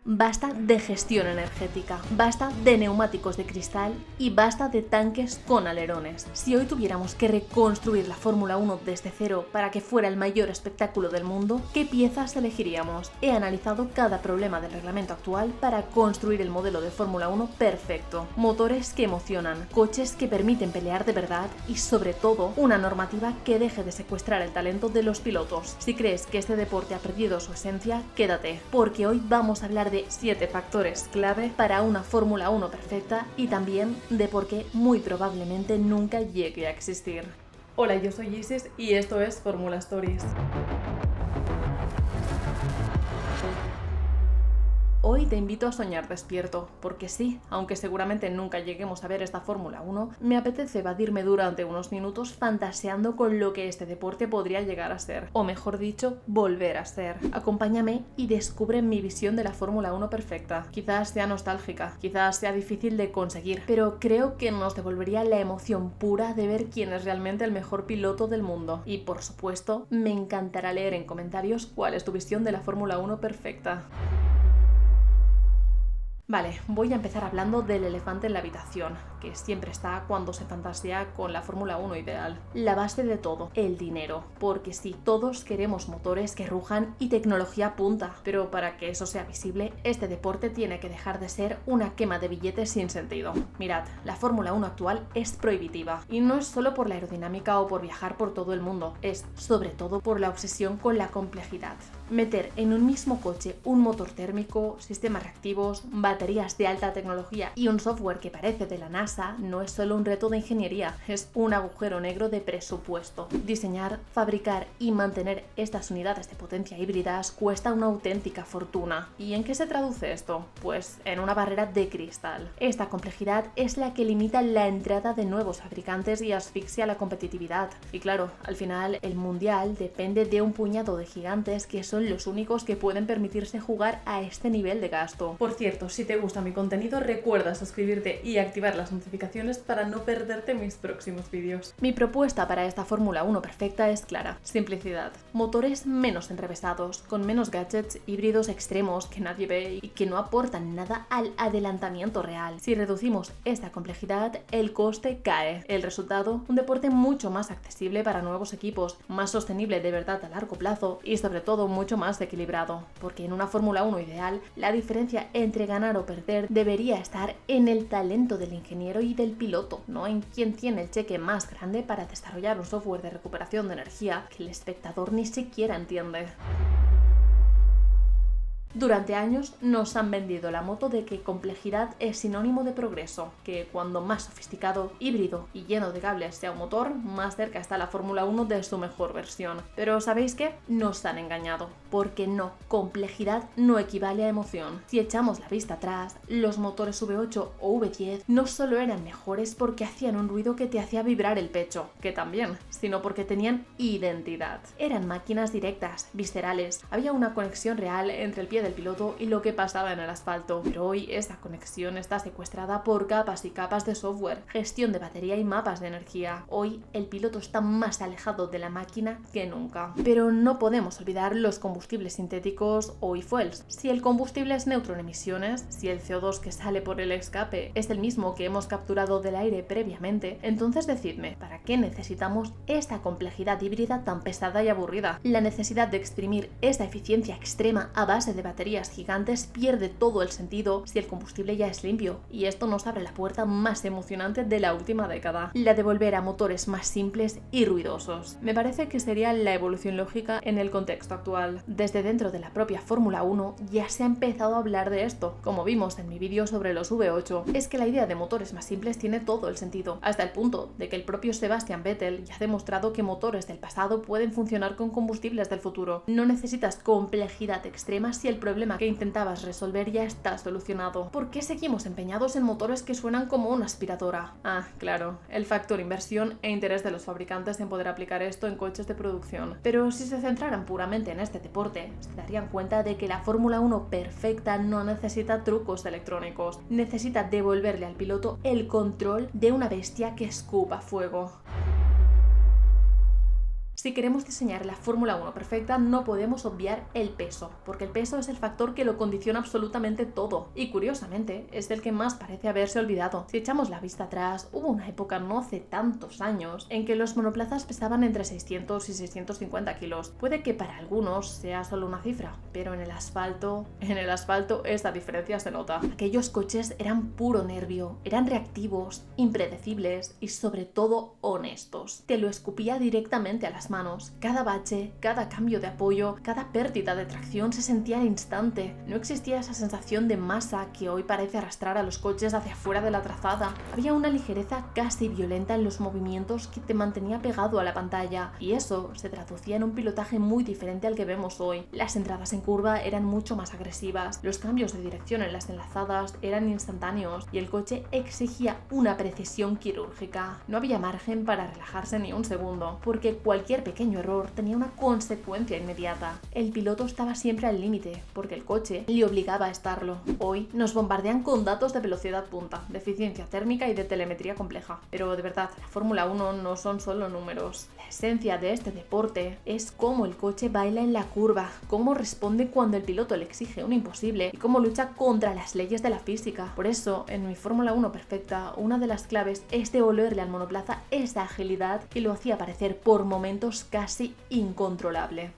Basta de gestión energética, basta de neumáticos de cristal y basta de tanques con alerones. Si hoy tuviéramos que reconstruir la Fórmula 1 desde cero para que fuera el mayor espectáculo del mundo, ¿qué piezas elegiríamos? He analizado cada problema del reglamento actual para construir el modelo de Fórmula 1 perfecto. Motores que emocionan, coches que permiten pelear de verdad y, sobre todo, una normativa que deje de secuestrar el talento de los pilotos. Si crees que este deporte ha perdido su esencia, quédate, porque hoy vamos a hablar de 7 factores clave para una Fórmula 1 perfecta y también de por qué muy probablemente nunca llegue a existir. Hola, yo soy Isis y esto es Fórmula Stories. Hoy te invito a soñar despierto, porque sí, aunque seguramente nunca lleguemos a ver esta Fórmula 1, me apetece evadirme durante unos minutos fantaseando con lo que este deporte podría llegar a ser, o mejor dicho, volver a ser. Acompáñame y descubre mi visión de la Fórmula 1 perfecta. Quizás sea nostálgica, quizás sea difícil de conseguir, pero creo que nos devolvería la emoción pura de ver quién es realmente el mejor piloto del mundo. Y por supuesto, me encantará leer en comentarios cuál es tu visión de la Fórmula 1 perfecta. Vale, voy a empezar hablando del elefante en la habitación, que siempre está cuando se fantasea con la Fórmula 1 ideal. La base de todo, el dinero. Porque sí, todos queremos motores que rujan y tecnología punta, pero para que eso sea visible, este deporte tiene que dejar de ser una quema de billetes sin sentido. Mirad, la Fórmula 1 actual es prohibitiva, y no es solo por la aerodinámica o por viajar por todo el mundo, es sobre todo por la obsesión con la complejidad. Meter en un mismo coche un motor térmico, sistemas reactivos, baterías de alta tecnología y un software que parece de la NASA no es solo un reto de ingeniería, es un agujero negro de presupuesto. Diseñar, fabricar y mantener estas unidades de potencia híbridas cuesta una auténtica fortuna. ¿Y en qué se traduce esto? Pues en una barrera de cristal. Esta complejidad es la que limita la entrada de nuevos fabricantes y asfixia la competitividad. Y claro, al final el mundial depende de un puñado de gigantes que son los únicos que pueden permitirse jugar a este nivel de gasto. Por cierto, si te gusta mi contenido, recuerda suscribirte y activar las notificaciones para no perderte mis próximos vídeos. Mi propuesta para esta Fórmula 1 perfecta es clara: simplicidad. Motores menos enrevesados, con menos gadgets híbridos extremos que nadie ve y que no aportan nada al adelantamiento real. Si reducimos esta complejidad, el coste cae. El resultado, un deporte mucho más accesible para nuevos equipos, más sostenible de verdad a largo plazo y sobre todo mucho más equilibrado, porque en una Fórmula 1 ideal, la diferencia entre ganar o perder debería estar en el talento del ingeniero y del piloto, no en quién tiene el cheque más grande para desarrollar un software de recuperación de energía que el espectador ni siquiera entiende. Durante años nos han vendido la moto de que complejidad es sinónimo de progreso, que cuando más sofisticado, híbrido y lleno de cables sea un motor, más cerca está la Fórmula 1 de su mejor versión. Pero ¿sabéis qué? Nos han engañado, porque no, complejidad no equivale a emoción. Si echamos la vista atrás, los motores V8 o V10 no solo eran mejores porque hacían un ruido que te hacía vibrar el pecho, que también, sino porque tenían identidad. Eran máquinas directas, viscerales, había una conexión real entre el pie del piloto y lo que pasaba en el asfalto, pero hoy esta conexión está secuestrada por capas y capas de software, gestión de batería y mapas de energía. Hoy el piloto está más alejado de la máquina que nunca. Pero no podemos olvidar los combustibles sintéticos o e-fuels. Si el combustible es neutro en emisiones, si el CO2 que sale por el escape es el mismo que hemos capturado del aire previamente, entonces decidme, ¿para qué necesitamos esta complejidad híbrida tan pesada y aburrida? La necesidad de exprimir esta eficiencia extrema a base de baterías gigantes pierde todo el sentido si el combustible ya es limpio, y esto nos abre la puerta más emocionante de la última década, la de volver a motores más simples y ruidosos. Me parece que sería la evolución lógica en el contexto actual. Desde dentro de la propia Fórmula 1 ya se ha empezado a hablar de esto, como vimos en mi vídeo sobre los V8. Es que la idea de motores más simples tiene todo el sentido, hasta el punto de que el propio Sebastian Vettel ya ha demostrado que motores del pasado pueden funcionar con combustibles del futuro. No necesitas complejidad extrema si el problema que intentabas resolver ya está solucionado. ¿Por qué seguimos empeñados en motores que suenan como una aspiradora? Ah, claro, el factor inversión e interés de los fabricantes en poder aplicar esto en coches de producción. Pero si se centraran puramente en este deporte, se darían cuenta de que la Fórmula 1 perfecta no necesita trucos electrónicos, necesita devolverle al piloto el control de una bestia que escupa fuego. Si queremos diseñar la Fórmula 1 perfecta, no podemos obviar el peso, porque el peso es el factor que lo condiciona absolutamente todo, y curiosamente es el que más parece haberse olvidado. Si echamos la vista atrás, hubo una época no hace tantos años en que los monoplazas pesaban entre 600 y 650 kilos. Puede que para algunos sea solo una cifra, pero en el asfalto esta diferencia se nota. Aquellos coches eran puro nervio, eran reactivos, impredecibles y sobre todo honestos. Te lo escupía directamente a las manos. Cada bache, cada cambio de apoyo, cada pérdida de tracción se sentía al instante. No existía esa sensación de masa que hoy parece arrastrar a los coches hacia afuera de la trazada. Había una ligereza casi violenta en los movimientos que te mantenía pegado a la pantalla, y eso se traducía en un pilotaje muy diferente al que vemos hoy. Las entradas en curva eran mucho más agresivas, los cambios de dirección en las enlazadas eran instantáneos y el coche exigía una precisión quirúrgica. No había margen para relajarse ni un segundo, porque cualquier pequeño error tenía una consecuencia inmediata. El piloto estaba siempre al límite, porque el coche le obligaba a estarlo. Hoy nos bombardean con datos de velocidad punta, de eficiencia térmica y de telemetría compleja. Pero de verdad, la Fórmula 1 no son solo números. La esencia de este deporte es cómo el coche baila en la curva, cómo responde cuando el piloto le exige un imposible y cómo lucha contra las leyes de la física. Por eso, en mi Fórmula 1 perfecta, una de las claves es devolverle al monoplaza esa agilidad que lo hacía parecer por momentos casi incontrolable.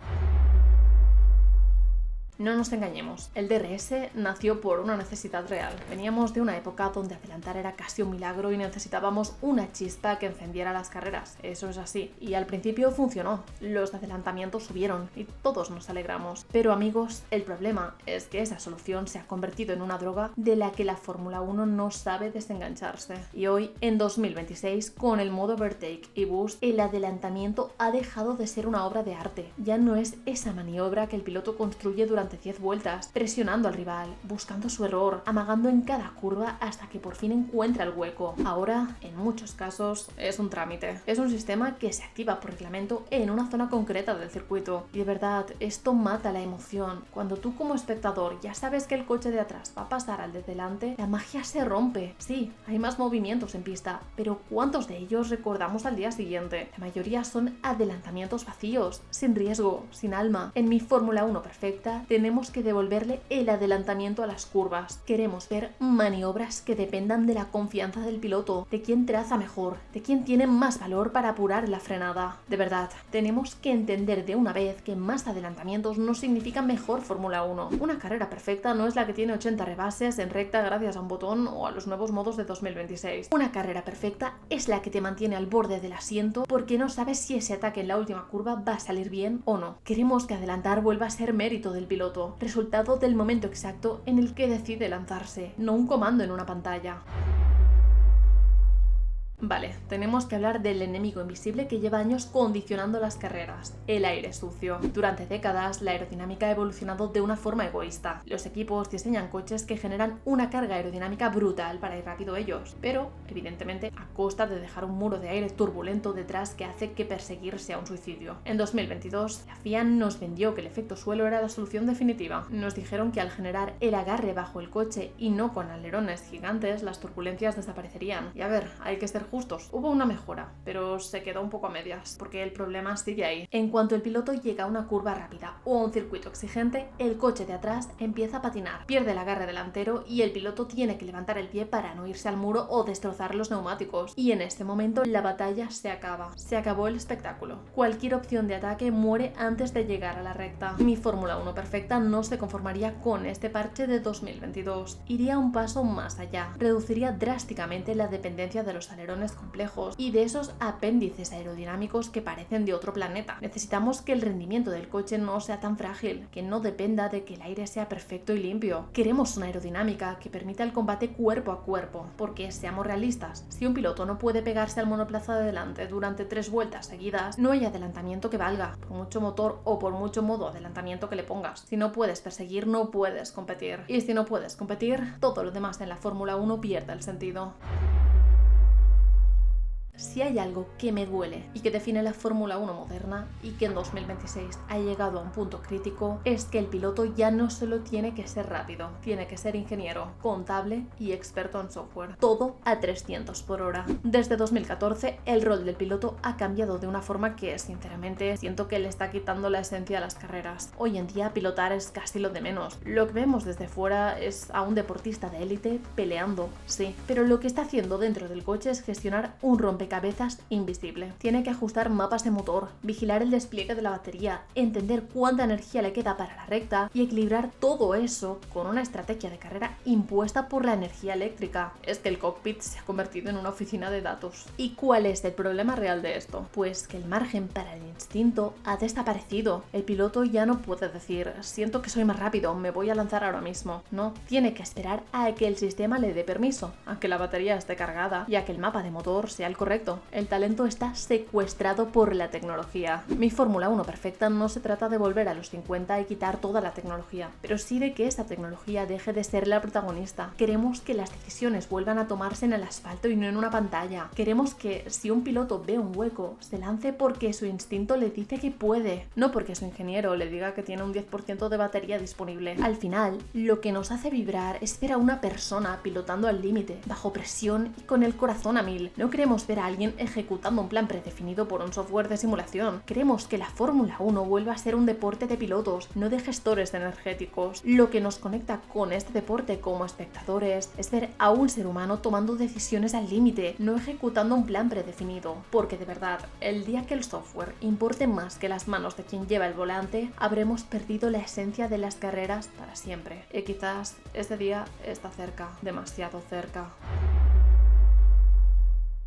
No nos engañemos, el DRS nació por una necesidad real. Veníamos de una época donde adelantar era casi un milagro y necesitábamos una chispa que encendiera las carreras. Eso es así. Y al principio funcionó. Los adelantamientos subieron y todos nos alegramos. Pero amigos, el problema es que esa solución se ha convertido en una droga de la que la Fórmula 1 no sabe desengancharse. Y hoy, en 2026, con el modo Overtake y Boost, el adelantamiento ha dejado de ser una obra de arte. Ya no es esa maniobra que el piloto construye durante 10 vueltas, presionando al rival, buscando su error, amagando en cada curva hasta que por fin encuentra el hueco. Ahora, en muchos casos, es un trámite. Es un sistema que se activa por reglamento en una zona concreta del circuito. Y de verdad, esto mata la emoción. Cuando tú como espectador ya sabes que el coche de atrás va a pasar al de delante, la magia se rompe. Sí, hay más movimientos en pista, pero ¿cuántos de ellos recordamos al día siguiente? La mayoría son adelantamientos vacíos, sin riesgo, sin alma. En mi Fórmula 1 perfecta, tenemos que devolverle el adelantamiento a las curvas. Queremos ver maniobras que dependan de la confianza del piloto, de quién traza mejor, de quién tiene más valor para apurar la frenada. De verdad, tenemos que entender de una vez que más adelantamientos no significa mejor Fórmula 1. Una carrera perfecta no es la que tiene 80 rebases en recta gracias a un botón o a los nuevos modos de 2026. Una carrera perfecta es la que te mantiene al borde del asiento porque no sabes si ese ataque en la última curva va a salir bien o no. Queremos que adelantar vuelva a ser mérito del piloto, resultado del momento exacto en el que decide lanzarse, no un comando en una pantalla. Vale, tenemos que hablar del enemigo invisible que lleva años condicionando las carreras, el aire sucio. Durante décadas, la aerodinámica ha evolucionado de una forma egoísta. Los equipos diseñan coches que generan una carga aerodinámica brutal para ir rápido ellos, pero, evidentemente, a costa de dejar un muro de aire turbulento detrás que hace que perseguir sea un suicidio. En 2022, la FIA nos vendió que el efecto suelo era la solución definitiva. Nos dijeron que al generar el agarre bajo el coche y no con alerones gigantes, las turbulencias desaparecerían. Y a ver, hay que ser justos, hubo una mejora, pero se quedó un poco a medias, porque el problema sigue ahí. En cuanto el piloto llega a una curva rápida o a un circuito exigente, el coche de atrás empieza a patinar, pierde el agarre delantero y el piloto tiene que levantar el pie para no irse al muro o destrozar los neumáticos. Y en este momento la batalla se acaba. Se acabó el espectáculo. Cualquier opción de ataque muere antes de llegar a la recta. Mi Fórmula 1 perfecta no se conformaría con este parche de 2022. Iría un paso más allá. Reduciría drásticamente la dependencia de los alerones complejos y de esos apéndices aerodinámicos que parecen de otro planeta. Necesitamos que el rendimiento del coche no sea tan frágil, que no dependa de que el aire sea perfecto y limpio. Queremos una aerodinámica que permita el combate cuerpo a cuerpo, porque seamos realistas, si un piloto no puede pegarse al monoplaza de delante durante 3 vueltas seguidas, no hay adelantamiento que valga, por mucho motor o por mucho modo adelantamiento que le pongas. Si no puedes perseguir, no puedes competir. Y si no puedes competir, todo lo demás en la Fórmula 1 pierde el sentido. Si hay algo que me duele y que define la Fórmula 1 moderna y que en 2026 ha llegado a un punto crítico, es que el piloto ya no solo tiene que ser rápido, tiene que ser ingeniero, contable y experto en software. Todo a 300 por hora. Desde 2014 el rol del piloto ha cambiado de una forma que, sinceramente, siento que le está quitando la esencia a las carreras. Hoy en día pilotar es casi lo de menos. Lo que vemos desde fuera es a un deportista de élite peleando, sí, pero lo que está haciendo dentro del coche es gestionar un rompecabezas invisible. Tiene que ajustar mapas de motor, vigilar el despliegue de la batería, entender cuánta energía le queda para la recta y equilibrar todo eso con una estrategia de carrera impuesta por la energía eléctrica. Es que el cockpit se ha convertido en una oficina de datos. ¿Y cuál es el problema real de esto? Pues que el margen para el instinto ha desaparecido. El piloto ya no puede decir, siento que soy más rápido, me voy a lanzar ahora mismo. No, tiene que esperar a que el sistema le dé permiso, a que la batería esté cargada y a que el mapa de motor sea el correcto. El talento está secuestrado por la tecnología. Mi Fórmula 1 perfecta no se trata de volver a los 50 y quitar toda la tecnología, pero sí de que esa tecnología deje de ser la protagonista. Queremos que las decisiones vuelvan a tomarse en el asfalto y no en una pantalla. Queremos que si un piloto ve un hueco, se lance porque su instinto le dice que puede, no porque su ingeniero le diga que tiene un 10% de batería disponible. Al final, lo que nos hace vibrar es ver a una persona pilotando al límite, bajo presión y con el corazón a mil. No queremos ver a alguien ejecutando un plan predefinido por un software de simulación. Queremos que la Fórmula 1 vuelva a ser un deporte de pilotos, no de gestores energéticos. Lo que nos conecta con este deporte como espectadores es ver a un ser humano tomando decisiones al límite, no ejecutando un plan predefinido. Porque de verdad, el día que el software importe más que las manos de quien lleva el volante, habremos perdido la esencia de las carreras para siempre. Y quizás este día está cerca, demasiado cerca.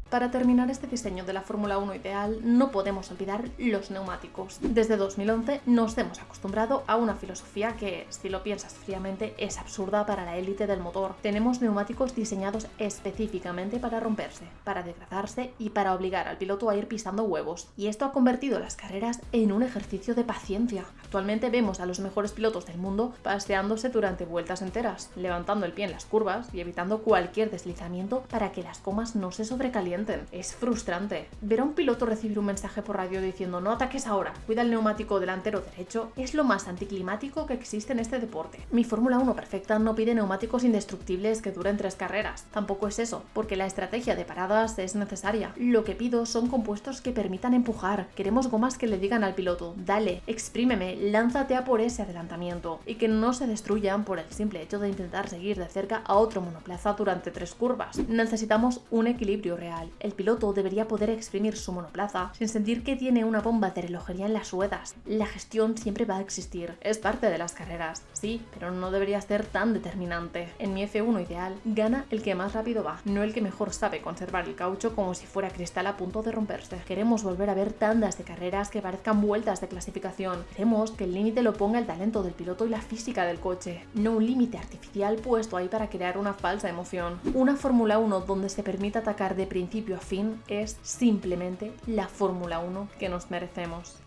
Para terminar este diseño de la Fórmula 1 ideal, no podemos olvidar los neumáticos. Desde 2011 nos hemos acostumbrado a una filosofía que, si lo piensas fríamente, es absurda para la élite del motor. Tenemos neumáticos diseñados específicamente para romperse, para degradarse y para obligar al piloto a ir pisando huevos. Y esto ha convertido las carreras en un ejercicio de paciencia. Actualmente vemos a los mejores pilotos del mundo paseándose durante vueltas enteras, levantando el pie en las curvas y evitando cualquier deslizamiento para que las gomas no se sobrecalienten. Es frustrante. Ver a un piloto recibir un mensaje por radio diciendo no ataques ahora, cuida el neumático delantero derecho, es lo más anticlimático que existe en este deporte. Mi Fórmula 1 perfecta no pide neumáticos indestructibles que duren 3 carreras. Tampoco es eso, porque la estrategia de paradas es necesaria. Lo que pido son compuestos que permitan empujar. Queremos gomas que le digan al piloto, dale, exprímeme, lánzate a por ese adelantamiento, y que no se destruyan por el simple hecho de intentar seguir de cerca a otro monoplaza durante 3 curvas. Necesitamos un equilibrio real. El piloto debería poder exprimir su monoplaza sin sentir que tiene una bomba de relojería en las ruedas. La gestión siempre va a existir, es parte de las carreras, sí, pero no debería ser tan determinante. En mi F1 ideal, gana el que más rápido va, no el que mejor sabe conservar el caucho como si fuera cristal a punto de romperse. Queremos volver a ver tandas de carreras que parezcan vueltas de clasificación. Queremos que el límite lo ponga el talento del piloto y la física del coche, no un límite artificial puesto ahí para crear una falsa emoción. Una Fórmula 1 donde se permita atacar de principio a fin es simplemente la Fórmula 1 que nos merecemos.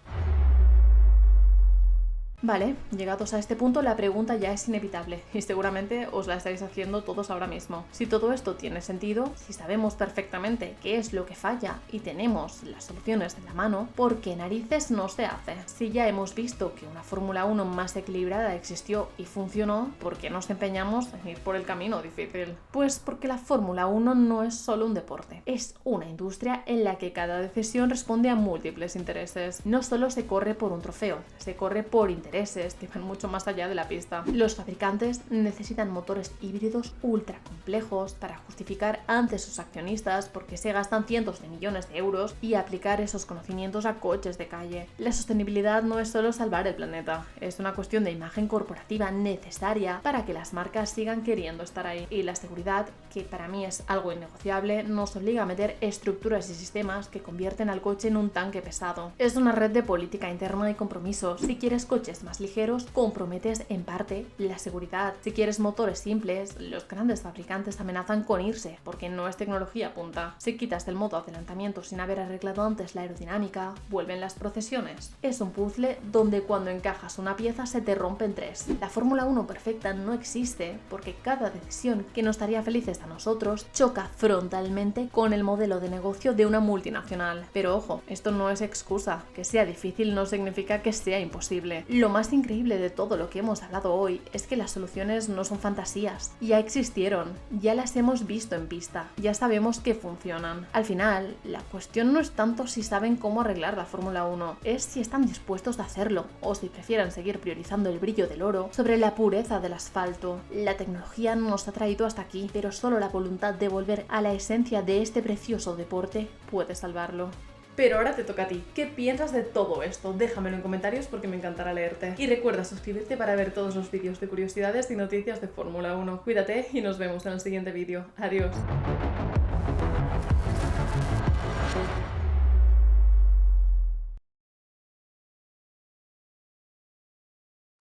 Vale, llegados a este punto la pregunta ya es inevitable y seguramente os la estáis haciendo todos ahora mismo. Si todo esto tiene sentido, si sabemos perfectamente qué es lo que falla y tenemos las soluciones en la mano, ¿por qué narices no se hace? Si ya hemos visto que una Fórmula 1 más equilibrada existió y funcionó, ¿por qué nos empeñamos en ir por el camino difícil? Pues porque la Fórmula 1 no es solo un deporte, es una industria en la que cada decisión responde a múltiples intereses. No solo se corre por un trofeo, se corre por intereses que van mucho más allá de la pista. Los fabricantes necesitan motores híbridos ultra complejos para justificar ante sus accionistas porque se gastan cientos de millones de euros y aplicar esos conocimientos a coches de calle. La sostenibilidad no es solo salvar el planeta, es una cuestión de imagen corporativa necesaria para que las marcas sigan queriendo estar ahí. Y la seguridad, que para mí es algo innegociable, nos obliga a meter estructuras y sistemas que convierten al coche en un tanque pesado. Es una red de política interna y compromisos. Si quieres coches motores más ligeros, comprometes en parte la seguridad. Si quieres motores simples, los grandes fabricantes amenazan con irse, porque no es tecnología punta. Si quitas del modo adelantamiento sin haber arreglado antes la aerodinámica, vuelven las procesiones. Es un puzzle donde cuando encajas una pieza se te rompe en tres. La Fórmula 1 perfecta no existe, porque cada decisión que nos haría felices a nosotros choca frontalmente con el modelo de negocio de una multinacional. Pero ojo, esto no es excusa. Que sea difícil no significa que sea imposible. Lo más increíble de todo lo que hemos hablado hoy es que las soluciones no son fantasías. Ya existieron, ya las hemos visto en pista, ya sabemos que funcionan. Al final, la cuestión no es tanto si saben cómo arreglar la Fórmula 1, es si están dispuestos a hacerlo, o si prefieren seguir priorizando el brillo del oro sobre la pureza del asfalto. La tecnología nos ha traído hasta aquí, pero solo la voluntad de volver a la esencia de este precioso deporte puede salvarlo. Pero ahora te toca a ti. ¿Qué piensas de todo esto? Déjamelo en comentarios porque me encantará leerte. Y recuerda suscribirte para ver todos los vídeos de curiosidades y noticias de Fórmula 1. Cuídate y nos vemos en el siguiente vídeo. Adiós.